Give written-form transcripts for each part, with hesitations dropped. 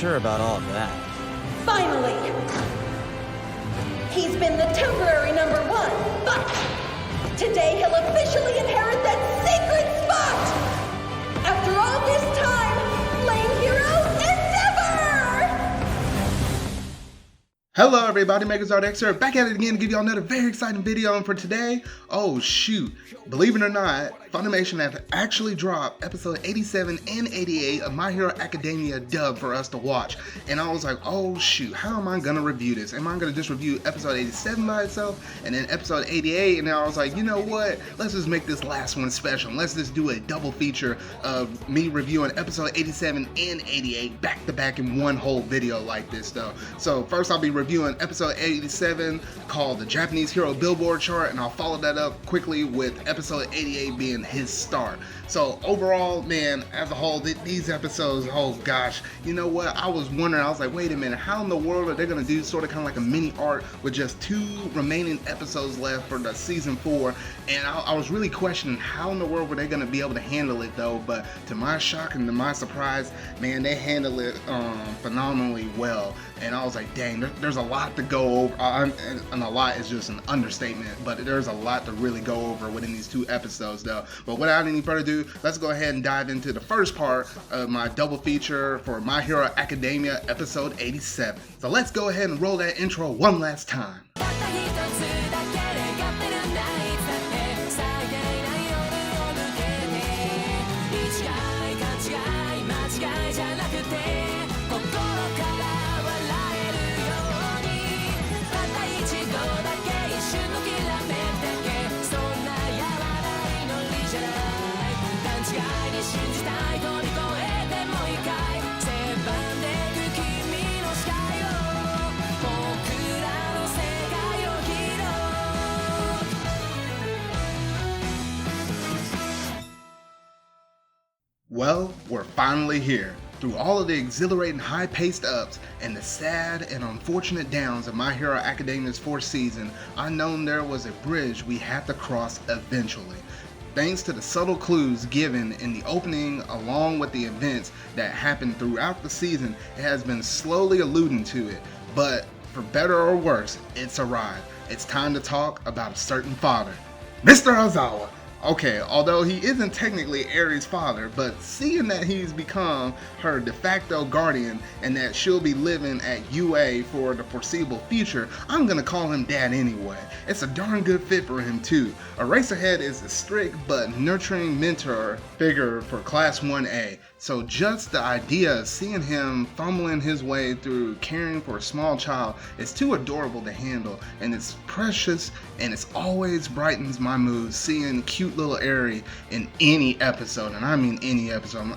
sure about all of that. Finally! He's been the temporary number one, but today he'll officially inherit that sacred spot! After all this time, Lane Hero Endeavor! Hello everybody, MegaZard here, back at it again to give y'all another very exciting video. And for today, oh shoot, believe it or not, Funimation have actually dropped episode 87 and 88 of My Hero Academia dub for us to watch. And I was like, oh shoot, how am I gonna review this? Am I gonna just review episode 87 by itself and then episode 88? And then I was like, you know what, let's just make this last one special. Let's just do a double feature of me reviewing episode 87 and 88 back to back in one whole video like this though. So first I'll be reviewing episode 87 called the Japanese Hero Billboard chart, and I'll follow that up quickly with episode 88 being his start. So overall, man, as a whole, these episodes, oh gosh, you know what, I was wondering, I was like, wait a minute, how in the world are they going to do sort of kind of like a mini arc with just 2 remaining episodes left for the season 4, and I was really questioning how in the world were they going to be able to handle it though. But to my shock and to my surprise, man, they handle it phenomenally well. And I was like, dang, there's a lot to go over, and a lot is just an understatement, but there's a lot to really go over within these 2 episodes though. But without any further ado, let's go ahead and dive into the first part of my double feature for My Hero Academia episode 87. So let's go ahead and roll that intro one last time. Well, we're finally here. Through all of the exhilarating high-paced ups and the sad and unfortunate downs of My Hero Academia's 4th season, I known there was a bridge we had to cross eventually. Thanks to the subtle clues given in the opening along with the events that happened throughout the season, it has been slowly alluding to it. But for better or worse, it's arrived. It's time to talk about a certain father, Mr. Ozawa. Okay, although he isn't technically Aries' father, but seeing that he's become her de facto guardian and that she'll be living at UA for the foreseeable future, I'm gonna call him dad anyway. It's a darn good fit for him too. Eraserhead is a strict but nurturing mentor figure for Class 1A, so just the idea of seeing him fumbling his way through caring for a small child is too adorable to handle, and it's precious, and it always brightens my mood seeing cute little Eri in any episode, and I mean any episode.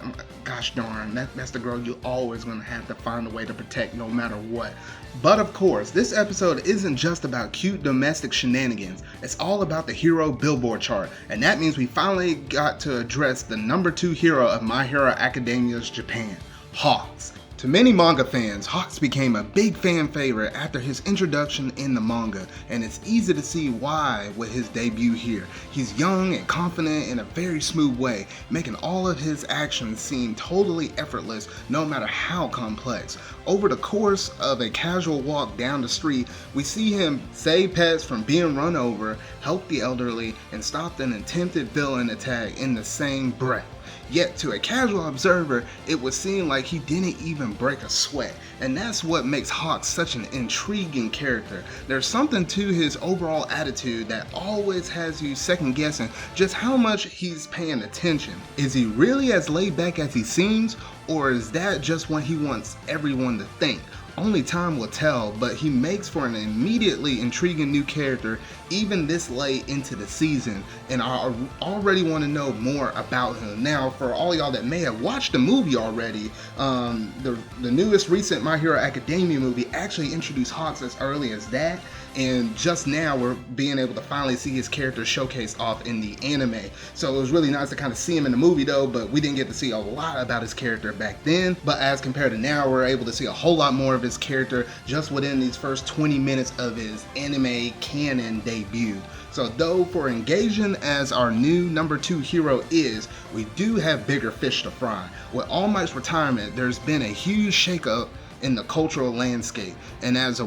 Gosh darn, that's the girl you're always gonna have to find a way to protect no matter what. But of course, this episode isn't just about cute domestic shenanigans. It's all about the Hero Billboard chart, and that means we finally got to address the number 2 hero of My Hero Academia's Japan, Hawks. To many manga fans, Hawks became a big fan favorite after his introduction in the manga, and it's easy to see why with his debut here. He's young and confident in a very smooth way, making all of his actions seem totally effortless no matter how complex. Over the course of a casual walk down the street, we see him save pets from being run over, help the elderly, and stop an attempted villain attack in the same breath. Yet to a casual observer, it would seem like he didn't even break a sweat, and that's what makes Hawks such an intriguing character. There's something to his overall attitude that always has you second guessing just how much he's paying attention. Is he really as laid back as he seems, or is that just what he wants everyone to think? Only time will tell, but he makes for an immediately intriguing new character even this late into the season, and I already want to know more about him. Now, for all y'all that may have watched the movie already, the newest recent My Hero Academia movie actually introduced Hawks as early as that, and just now we're being able to finally see his character showcased off in the anime. So it was really nice to kind of see him in the movie though, but we didn't get to see a lot about his character back then. But as compared to now, we're able to see a whole lot more of his character just within these first 20 minutes of his anime canon debut. So though for engaging as our new number 2 hero is, we do have bigger fish to fry. With All Might's retirement, there's been a huge shakeup in the cultural landscape, and as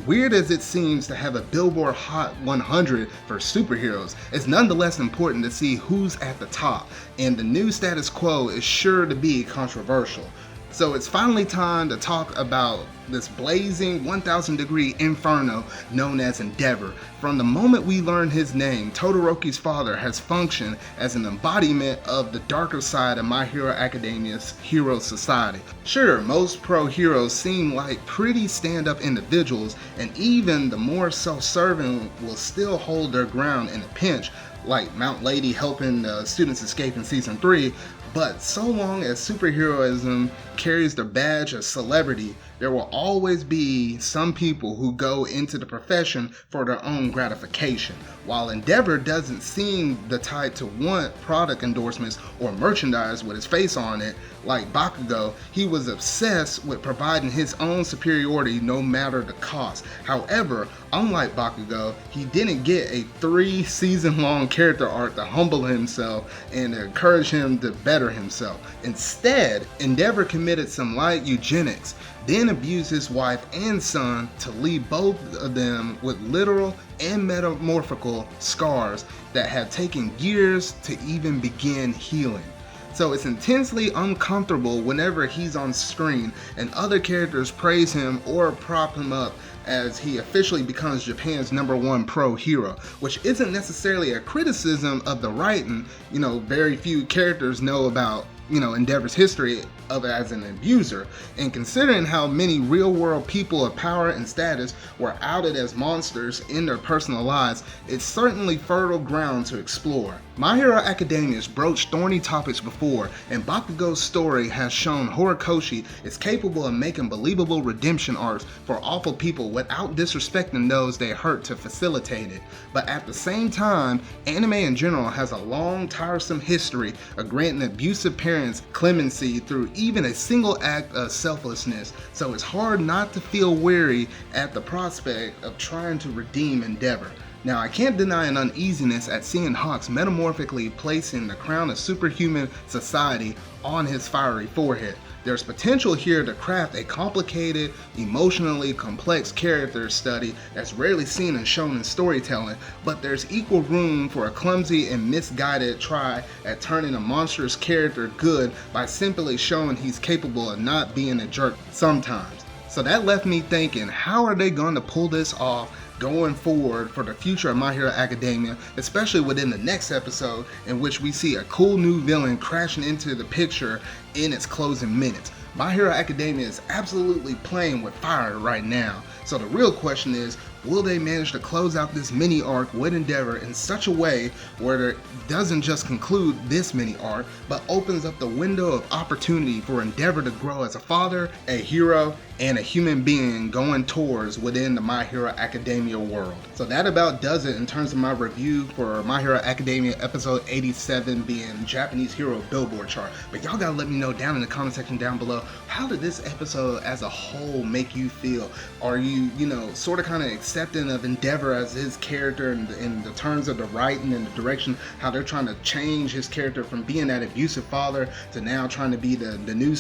weird as it seems to have a Billboard Hot 100 for superheroes, it's nonetheless important to see who's at the top, and the new status quo is sure to be controversial. So it's finally time to talk about this blazing 1,000-degree inferno known as Endeavor. From the moment we learn his name, Todoroki's father has functioned as an embodiment of the darker side of My Hero Academia's hero society. Sure, most pro heroes seem like pretty stand-up individuals, and even the more self-serving will still hold their ground in a pinch, like Mount Lady helping the students escape in season 3, but so long as superheroism carries the badge of celebrity, there will always be some people who go into the profession for their own gratification. While Endeavor doesn't seem the type to want product endorsements or merchandise with his face on it, like Bakugo, he was obsessed with providing his own superiority no matter the cost. However, unlike Bakugo, he didn't get a 3-season-long character arc to humble himself and encourage him to better himself. Instead, Endeavor committed some light eugenics, then abused his wife and son to leave both of them with literal and metamorphical scars that have taken years to even begin healing. So it's intensely uncomfortable whenever he's on screen and other characters praise him or prop him up as he officially becomes Japan's #1 pro hero, which isn't necessarily a criticism of the writing. Very few characters know about Endeavor's history of as an abuser, and considering how many real-world people of power and status were outed as monsters in their personal lives, it's certainly fertile ground to explore. My Hero Academia has broached thorny topics before, and Bakugo's story has shown Horikoshi is capable of making believable redemption arcs for awful people without disrespecting those they hurt to facilitate it. But at the same time, anime in general has a long, tiresome history of granting abusive parents clemency through even a single act of selflessness, so it's hard not to feel weary at the prospect of trying to redeem Endeavor. Now, I can't deny an uneasiness at seeing Hawks metamorphically placing the crown of superhuman society on his fiery forehead. There's potential here to craft a complicated, emotionally complex character study that's rarely seen and shown in storytelling, but there's equal room for a clumsy and misguided try at turning a monstrous character good by simply showing he's capable of not being a jerk sometimes. So that left me thinking, how are they going to pull this off going forward for the future of My Hero Academia, especially within the next episode in which we see a cool new villain crashing into the picture in its closing minutes. My Hero Academia is absolutely playing with fire right now. So the real question is, will they manage to close out this mini arc with Endeavor in such a way where it doesn't just conclude this mini arc, but opens up the window of opportunity for Endeavor to grow as a father, a hero, and a human being going towards within the My Hero Academia world. So that about does it in terms of my review for My Hero Academia episode 87 being Japanese Hero Billboard chart. But y'all gotta let me know down in the comment section down below, how did this episode as a whole make you feel? Are you, sort of kind of accepting of Endeavor as his character in the terms of the writing and the direction, how they're trying to change his character from being that abusive father to now trying to be the new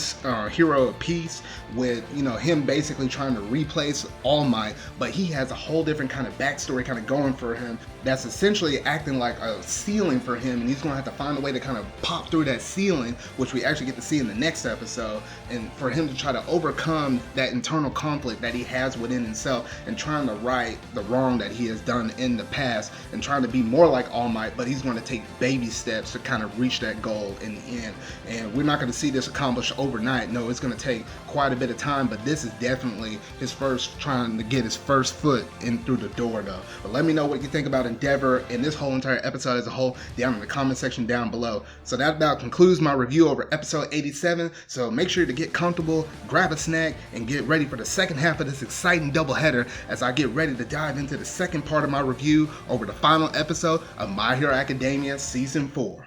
hero of peace with, him basically trying to replace All Might, but he has a whole different kind of backstory kind of going for him that's essentially acting like a ceiling for him, and he's going to have to find a way to kind of pop through that ceiling, which we actually get to see in the next episode, and for him to try to overcome that internal conflict that he has within himself and trying to right the wrong that he has done in the past and trying to be more like All Might, but he's going to take baby steps to kind of reach that goal in the end. And we're not going to see this accomplished overnight. No, it's going to take quite a bit of time, but this is definitely his first, trying to get his first foot in through the door though. But let me know what you think about Endeavor and this whole entire episode as a whole down in the comment section down below. So that about concludes my review over episode 87. So make sure to get comfortable, grab a snack, and get ready for the second half of this exciting doubleheader as I get ready to dive into the second part of my review over the final episode of My Hero Academia Season 4.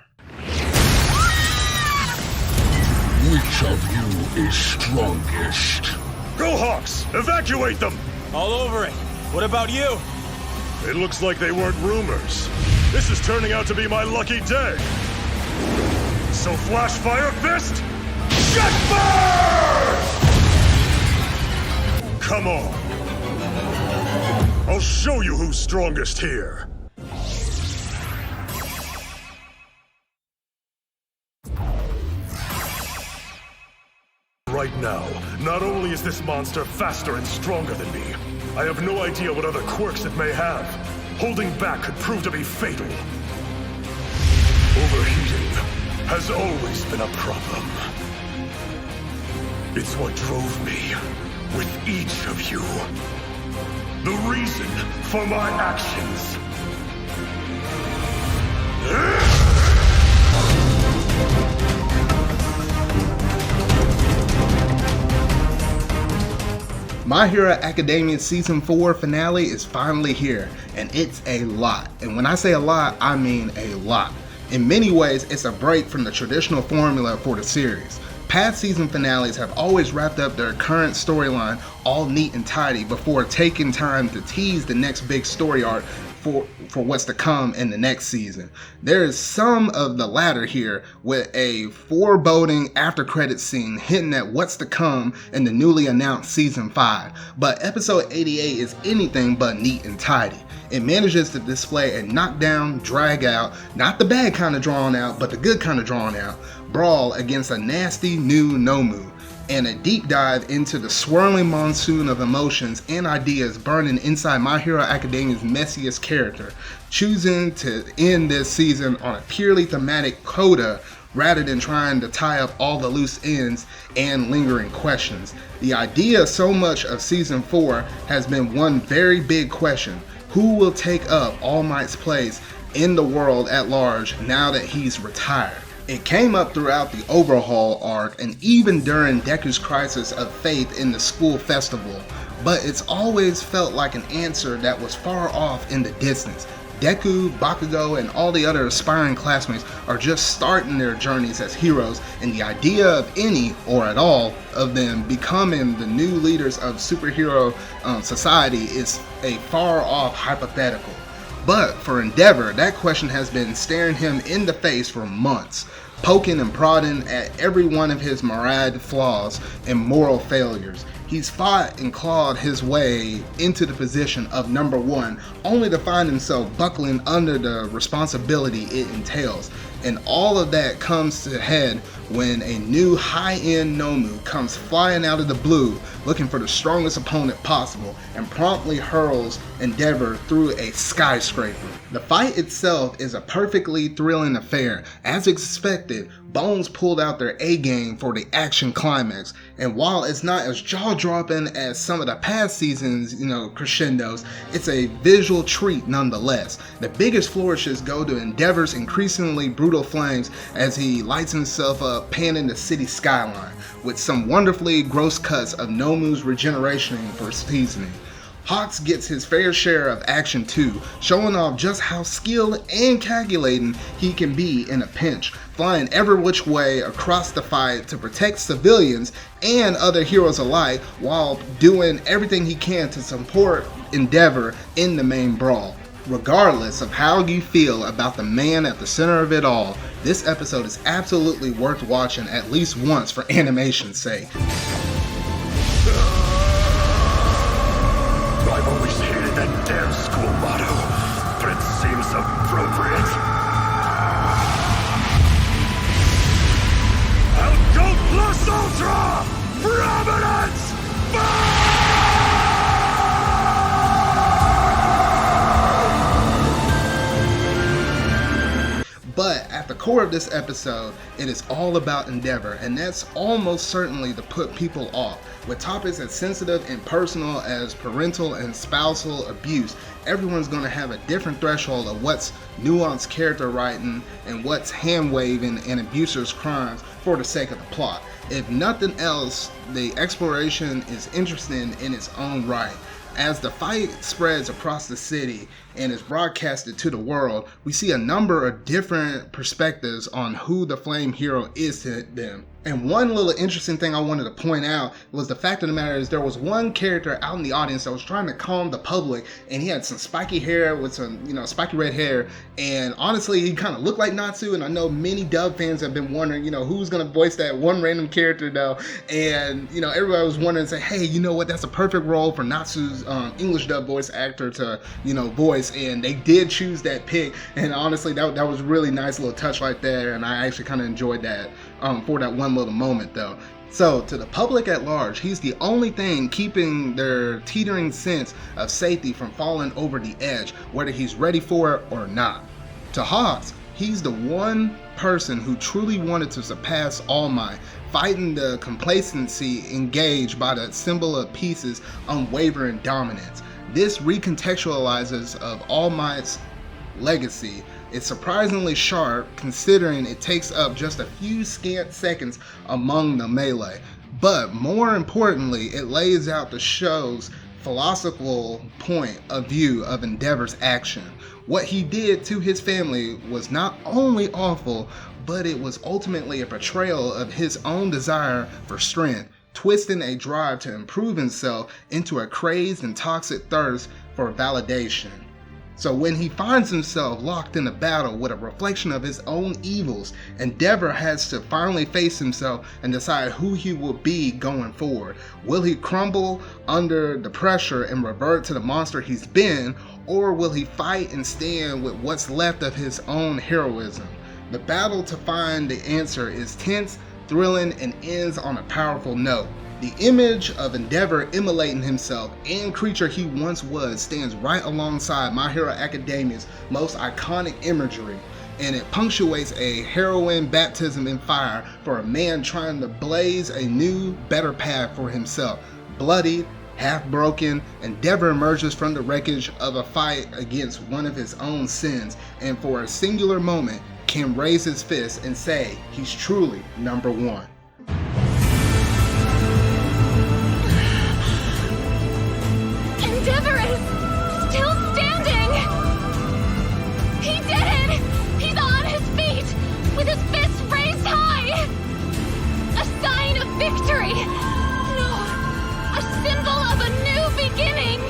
Which of you is strongest? Go Hawks! Evacuate them! All over it. What about you? It looks like they weren't rumors. This is turning out to be my lucky day. So Flash Fire Fist, Jet Burst! Come on. I'll show you who's strongest here. Right now, not only is this monster faster and stronger than me, I have no idea what other quirks it may have. Holding back could prove to be fatal. Overheating has always been a problem. It's what drove me with each of you. The reason for my actions. My Hero Academia Season 4 finale is finally here, and it's a lot. And when I say a lot, I mean a lot. In many ways, it's a break from the traditional formula for the series. Past season finales have always wrapped up their current storyline all neat and tidy before taking time to tease the next big story arc for what's to come in the next season. There is some of the latter here, with a foreboding after credits scene hinting at what's to come in the newly announced season 5, but episode 88 is anything but neat and tidy. It manages to display a knockdown, drag out, not the bad kind of drawn out, but the good kind of drawn out, brawl against a nasty new Nomu, and a deep dive into the swirling monsoon of emotions and ideas burning inside My Hero Academia's messiest character, choosing to end this season on a purely thematic coda rather than trying to tie up all the loose ends and lingering questions. The idea so much of season 4 has been one very big question: who will take up All Might's place in the world at large now that he's retired? It came up throughout the Overhaul arc and even during Deku's crisis of faith in the school festival, but it's always felt like an answer that was far off in the distance. Deku, Bakugo, and all the other aspiring classmates are just starting their journeys as heroes, and the idea of any, or at all, of them becoming the new leaders of superhero society is a far off hypothetical. But for Endeavor, that question has been staring him in the face for months, poking and prodding at every one of his myriad flaws and moral failures. He's fought and clawed his way into the position of number 1, only to find himself buckling under the responsibility it entails. And all of that comes to head when a new high-end Nomu comes flying out of the blue looking for the strongest opponent possible and promptly hurls Endeavor through a skyscraper. The fight itself is a perfectly thrilling affair. As expected, Bones pulled out their A-game for the action climax, and while it's not as jaw-dropping as some of the past seasons, crescendos, it's a visual treat nonetheless. The biggest flourishes go to Endeavor's increasingly brutal flames as he lights himself up panning the city skyline, with some wonderfully gross cuts of Nomu's regeneration for seasoning. Hawks gets his fair share of action too, showing off just how skilled and calculating he can be in a pinch, flying every which way across the fight to protect civilians and other heroes alike while doing everything he can to support Endeavor in the main brawl. Regardless of how you feel about the man at the center of it all, this episode is absolutely worth watching at least once for animation's sake. I've always hated that damn school motto, but it seems appropriate. I'll go plus ultra! Prominence! But at the core of this episode, it is all about Endeavor, and that's almost certainly to put people off. With topics as sensitive and personal as parental and spousal abuse, everyone's going to have a different threshold of what's nuanced character writing and what's hand-waving an abuser's crimes for the sake of the plot. If nothing else, the exploration is interesting in its own right. As the fight spreads across the city and is broadcasted to the world, we see a number of different perspectives on who the Flame Hero is to them. And one little interesting thing I wanted to point out was the fact of the matter is there was one character out in the audience that was trying to calm the public, and he had some spiky hair with some, spiky red hair, and honestly, he kind of looked like Natsu, and I know many dub fans have been wondering, who's going to voice that one random character though, and, everybody was wondering, say, hey, you know what, that's a perfect role for Natsu's English dub voice actor to, voice, and they did choose that pick, and honestly, that was a really nice little touch right there, and I actually kind of enjoyed that for that one little moment though. So to the public at large, he's the only thing keeping their teetering sense of safety from falling over the edge, whether he's ready for it or not. To Hawks, he's the one person who truly wanted to surpass All Might, fighting the complacency engaged by the symbol of peace's unwavering dominance. This recontextualizes of All Might's legacy. It's surprisingly sharp considering it takes up just a few scant seconds among the melee. But more importantly, it lays out the show's philosophical point of view of Endeavor's action. What he did to his family was not only awful, but it was ultimately a portrayal of his own desire for strength, twisting a drive to improve himself into a crazed and toxic thirst for validation. So when he finds himself locked in a battle with a reflection of his own evils, Endeavor has to finally face himself and decide who he will be going forward. Will he crumble under the pressure and revert to the monster he's been, or will he fight and stand with what's left of his own heroism? The battle to find the answer is tense, thrilling, and ends on a powerful note. The image of Endeavor immolating himself and creature he once was stands right alongside My Hero Academia's most iconic imagery, and it punctuates a heroine baptism in fire for a man trying to blaze a new, better path for himself. Bloodied, half-broken, Endeavor emerges from the wreckage of a fight against one of his own sins, and for a singular moment can raise his fist and say he's truly number one. Endeavor is still standing! He did it! He's on his feet, with his fists raised high! A sign of victory! No, a symbol of a new beginning!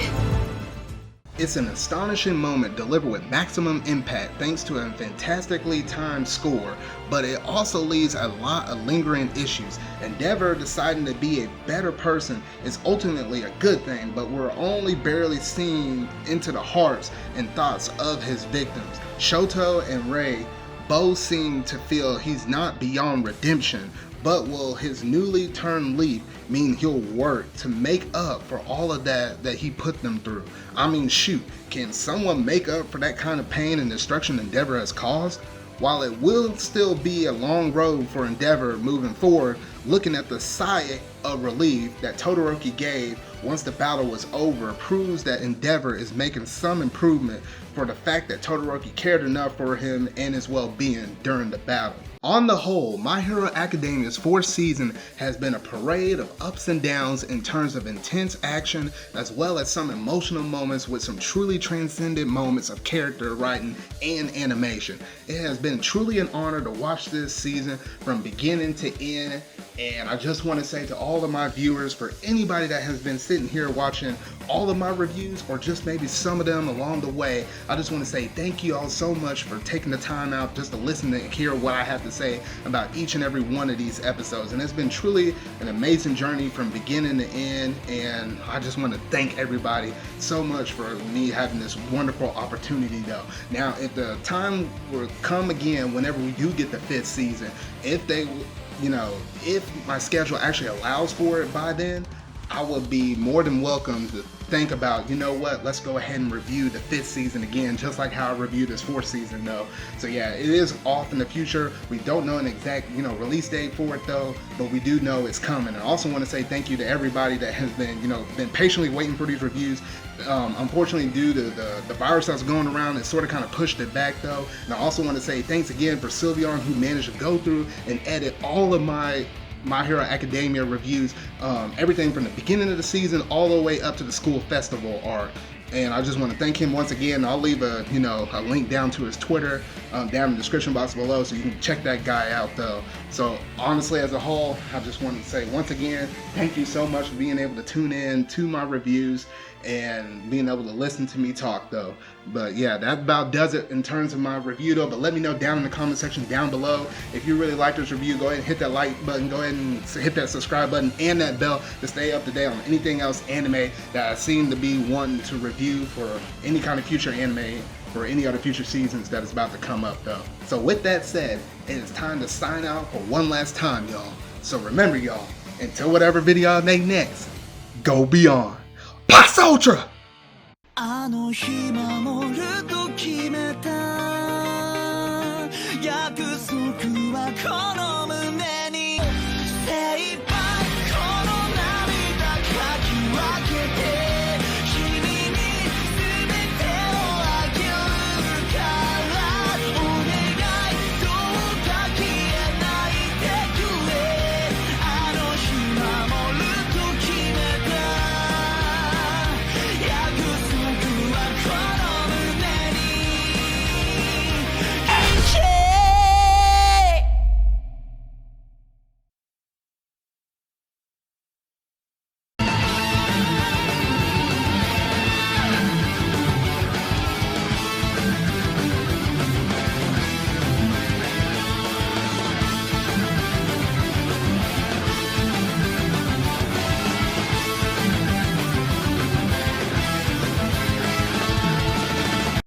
It's an astonishing moment delivered with maximum impact thanks to a fantastically timed score, but it also leaves a lot of lingering issues. Endeavor deciding to be a better person is ultimately a good thing, but we're only barely seeing into the hearts and thoughts of his victims. Shoto and Rei both seem to feel he's not beyond redemption, but will his newly turned leaf mean he'll work to make up for all of that he put them through? I mean, shoot, can someone make up for that kind of pain and destruction Endeavor has caused? While it will still be a long road for Endeavor moving forward, looking at the sigh of relief that Todoroki gave once the battle was over proves that Endeavor is making some improvement for the fact that Todoroki cared enough for him and his well-being during the battle. On the whole, My Hero Academia's fourth season has been a parade of ups and downs in terms of intense action, as well as some emotional moments with some truly transcendent moments of character writing and animation. It has been truly an honor to watch this season from beginning to end, and I just want to say to all of my viewers, for anybody that has been sitting here watching all of my reviews, or just maybe some of them along the way, I just want to say thank you all so much for taking the time out just to listen and hear what I have to say about each and every one of these episodes. And it's been truly an amazing journey from beginning to end, and I just want to thank everybody so much for me having this wonderful opportunity though. Now, if the time will come again, whenever we do get the fifth season, if they, if my schedule actually allows for it by then, I would be more than welcome to think about, let's go ahead and review the fifth season again, just like how I reviewed this fourth season though. So yeah, it is off in the future. We don't know an exact, release date for it though, but we do know it's coming. I also want to say thank you to everybody that has been, been patiently waiting for these reviews. Unfortunately, due to the virus that's going around, it sort of kind of pushed it back though. And I also want to say thanks again for Sylveon, who managed to go through and edit all of My Hero Academia reviews, everything from the beginning of the season all the way up to the school festival arc. And I just want to thank him once again. I'll leave a link down to his Twitter down in the description box below, so you can check that guy out though. So honestly, as a whole, I just wanted to say once again, thank you so much for being able to tune in to my reviews and being able to listen to me talk though. But yeah, that about does it in terms of my review though. But let me know down in the comment section down below if you really like this review. Go ahead and hit that like button, go ahead and hit that subscribe button and that bell to stay up to date on anything else anime that I seem to be wanting to review for any kind of future anime for any other future seasons that is about to come up though. So with that said, it is time to sign out for one last time, y'all. So remember, y'all, until whatever video I make next, go beyond. Plus Ultra! あの日守ると決めた約束はこの